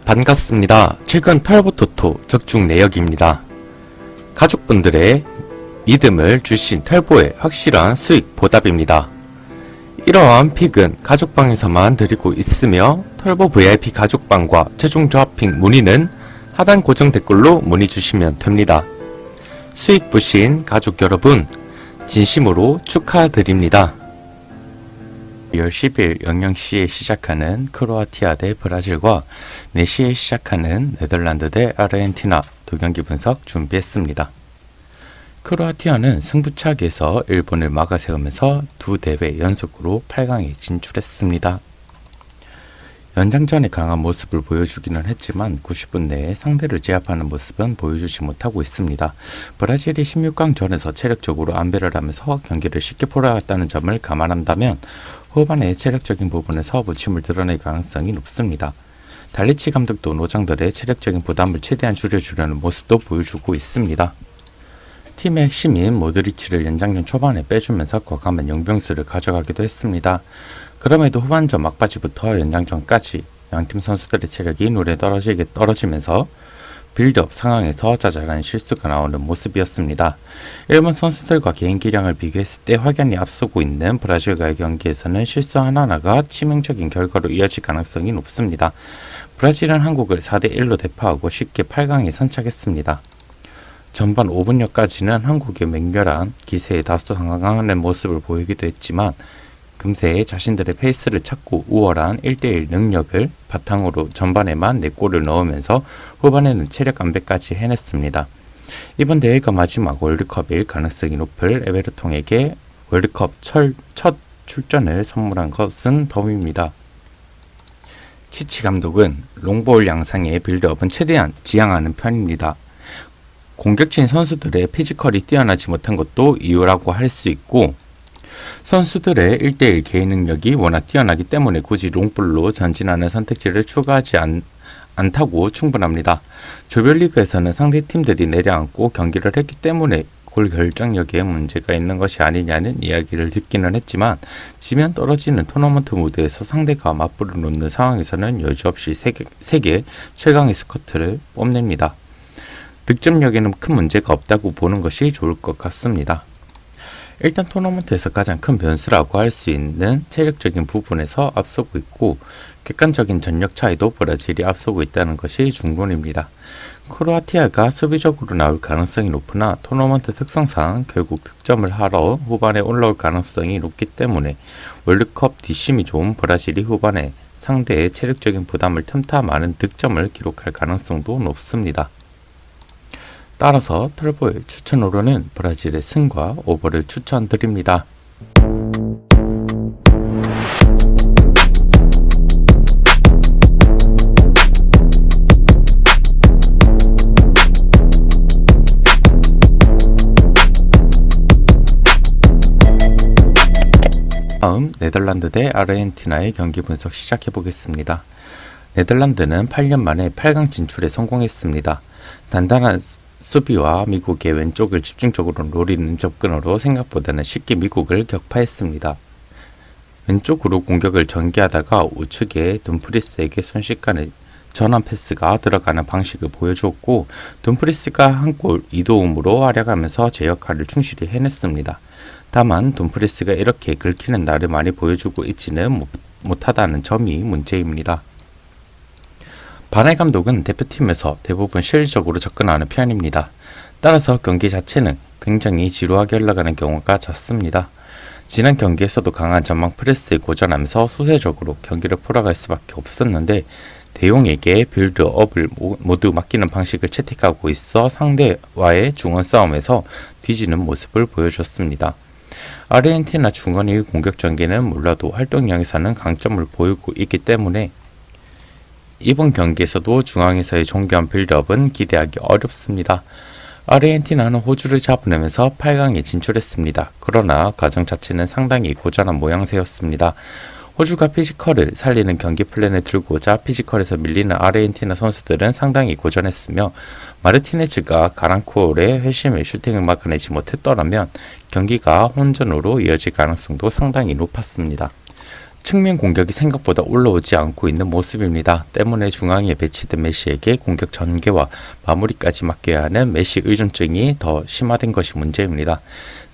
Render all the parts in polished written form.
반갑습니다. 최근 털보토토 적중 내역입니다. 가족분들의 믿음을 주신 털보의 확실한 수익 보답입니다. 이러한 픽은 가족방에서만 드리고 있으며 털보 VIP 가족방과 최종 조합픽 문의는 하단 고정 댓글로 문의 주시면 됩니다. 수익 보신 가족 여러분 진심으로 축하드립니다. 2월 10일 00시에 시작하는 크로아티아 대 브라질과 4시에 시작하는 네덜란드 대 아르헨티나 두 경기 분석 준비했습니다. 크로아티아는 승부차기에서 일본을 막아세우면서 두 대회 연속으로 8강에 진출했습니다. 연장전에 강한 모습을 보여주기는 했지만 90분 내에 상대를 제압하는 모습은 보여주지 못하고 있습니다. 브라질이 16강전에서 체력적으로 안배를 하면서 경기를 쉽게 풀어갔다는 점을 감안한다면 후반에 체력적인 부분에서 부침을 드러낼 가능성이 높습니다. 달리치 감독도 노장들의 체력적인 부담을 최대한 줄여주려는 모습도 보여주고 있습니다. 팀의 핵심인 모드리치를 연장전 초반에 빼주면서 과감한 용병수를 가져가기도 했습니다. 그럼에도 후반전 막바지부터 연장전까지 양팀 선수들의 체력이 눈에 떨어지면서 빌드업 상황에서 자잘한 실수가 나오는 모습이었습니다. 일본 선수들과 개인 기량을 비교했을 때 확연히 앞서고 있는 브라질과의 경기에서는 실수 하나하나가 치명적인 결과로 이어질 가능성이 높습니다. 브라질은 한국을 4대1로 대파하고 쉽게 8강에 선착했습니다. 전반 5분여까지는 한국의 맹렬한 기세에 다소 당황하는 모습을 보이기도 했지만 금세 자신들의 페이스를 찾고 우월한 1대1 능력을 바탕으로 전반에만 4골을 넣으면서 후반에는 체력 안배까지 해냈습니다. 이번 대회가 마지막 월드컵일 가능성이 높을 에베르통에게 월드컵 첫 출전을 선물한 것은 덤입니다. 치치 감독은 롱볼 양상의 빌드업은 최대한 지향하는 편입니다. 공격진 선수들의 피지컬이 뛰어나지 못한 것도 이유라고 할 수 있고 선수들의 1대1 개인 능력이 워낙 뛰어나기 때문에 굳이 롱볼로 전진하는 선택지를 추가하지 않다고 충분합니다. 조별리그에서는 상대팀들이 내려앉고 경기를 했기 때문에 골 결정력에 문제가 있는 것이 아니냐는 이야기를 듣기는 했지만 지면 떨어지는 토너먼트 무대에서 상대가 맞불을 놓는 상황에서는 여지없이 세계 최강의 스쿼트를 뽐냅니다. 득점력에는 큰 문제가 없다고 보는 것이 좋을 것 같습니다. 일단 토너먼트에서 가장 큰 변수라고 할 수 있는 체력적인 부분에서 앞서고 있고 객관적인 전력 차이도 브라질이 앞서고 있다는 것이 중론입니다. 크로아티아가 수비적으로 나올 가능성이 높으나 토너먼트 특성상 결국 득점을 하러 후반에 올라올 가능성이 높기 때문에 월드컵 뒷심이 좋은 브라질이 후반에 상대의 체력적인 부담을 틈타 많은 득점을 기록할 가능성도 높습니다. 따라서 털보의 추천으로는 브라질의 승과 오버를 추천드립니다. 다음 네덜란드 대 아르헨티나의 경기 분석 시작해 보겠습니다. 네덜란드는 8년 만에 8강 진출에 성공했습니다. 단단한 수비와 미국의 왼쪽을 집중적으로 노리는 접근으로 생각보다는 쉽게 미국을 격파했습니다. 왼쪽으로 공격을 전개하다가 우측에 둠프리스에게 순식간에 전환 패스가 들어가는 방식을 보여주었고 둠프리스가 한 골 2도움으로 활약하면서 제 역할을 충실히 해냈습니다. 다만 둠프리스가 이렇게 긁히는 날을 많이 보여주고 있지는 못하다는 점이 문제입니다. 바네 감독은 대표팀에서 대부분 실리적으로 접근하는 편입니다. 따라서 경기 자체는 굉장히 지루하게 흘러가는 경우가 잦습니다. 지난 경기에서도 강한 전방 프레스에 고전하면서 수세적으로 경기를 풀어갈 수밖에 없었는데 대용에게 빌드업을 모두 맡기는 방식을 채택하고 있어 상대와의 중원 싸움에서 뒤지는 모습을 보여줬습니다. 아르헨티나 중원의 공격 전개는 몰라도 활동량에서는 강점을 보이고 있기 때문에 이번 경기에서도 중앙에서의 정교한 빌드업은 기대하기 어렵습니다. 아르헨티나는 호주를 잡아내면서 8강에 진출했습니다. 그러나 과정 자체는 상당히 고전한 모양새였습니다. 호주가 피지컬을 살리는 경기 플랜을 들고자 피지컬에서 밀리는 아르헨티나 선수들은 상당히 고전했으며 마르티네즈가 가랑콜의 회심의 슈팅을 막아내지 못했더라면 경기가 혼전으로 이어질 가능성도 상당히 높았습니다. 측면 공격이 생각보다 올라오지 않고 있는 모습입니다. 때문에 중앙에 배치된 메시에게 공격 전개와 마무리까지 맡겨야 하는 메시 의존증이 더 심화된 것이 문제입니다.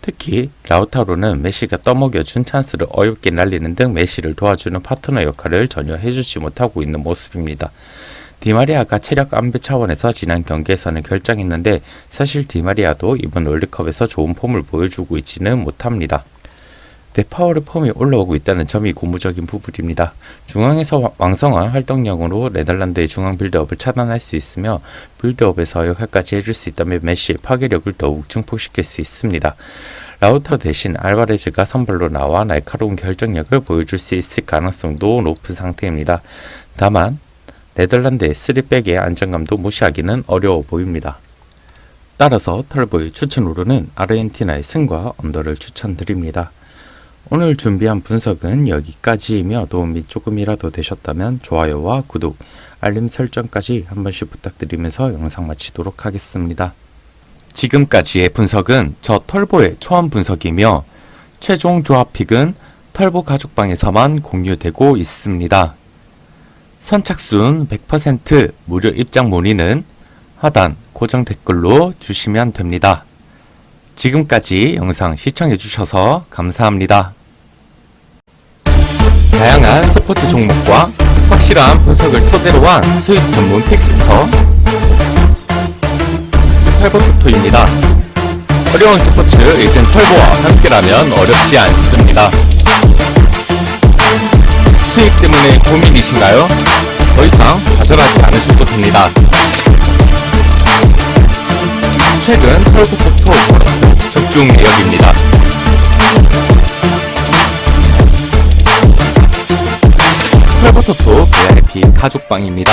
특히 라우타로는 메시가 떠먹여준 찬스를 어렵게 날리는 등 메시를 도와주는 파트너 역할을 전혀 해주지 못하고 있는 모습입니다. 디마리아가 체력 안배 차원에서 지난 경기에서는 결장했는데 사실 디마리아도 이번 월드컵에서 좋은 폼을 보여주고 있지는 못합니다. 데파울의 폼이 올라오고 있다는 점이 고무적인 부분입니다. 중앙에서 왕성한 활동량으로 네덜란드의 중앙 빌드업을 차단할 수 있으며 빌드업에서 역할까지 해줄 수 있다면 메시의 파괴력을 더욱 증폭시킬 수 있습니다. 라우타로 대신 알바레즈가 선발로 나와 날카로운 결정력을 보여줄 수 있을 가능성도 높은 상태입니다. 다만 네덜란드의 3백의 안정감도 무시하기는 어려워 보입니다. 따라서 털보의 추천으로는 아르헨티나의 승과 언더를 추천드립니다. 오늘 준비한 분석은 여기까지이며 도움이 조금이라도 되셨다면 좋아요와 구독, 알림 설정까지 한 번씩 부탁드리면서 영상 마치도록 하겠습니다. 지금까지의 분석은 저 털보의 초안 분석이며 최종 조합픽은 털보 가족방에서만 공유되고 있습니다. 선착순 100% 무료 입장 문의는 하단 고정 댓글로 주시면 됩니다. 지금까지 영상 시청해주셔서 감사합니다. 다양한 스포츠 종목과 확실한 분석을 토대로 한 수익 전문 픽스터 털보토토입니다. 어려운 스포츠 예전 털보와 함께라면 어렵지 않습니다. 수익 때문에 고민이신가요? 더 이상 좌절하지 않으셔도 됩니다. 최근 털보토토 적중 예약입니다. 털보토토 VIP 가족방입니다.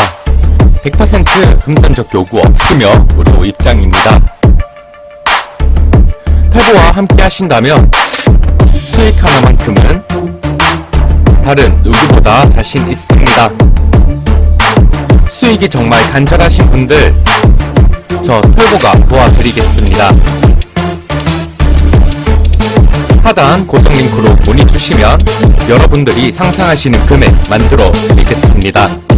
100% 금전적 요구 없으며 무료 입장입니다. 털보와 함께 하신다면 수익 하나만큼은 다른 누구보다 자신 있습니다. 수익이 정말 간절하신 분들 저 털보가 도와드리겠습니다. 하단 고정 링크로 문의 주시면 여러분들이 상상하시는 금액 만들어 드리겠습니다.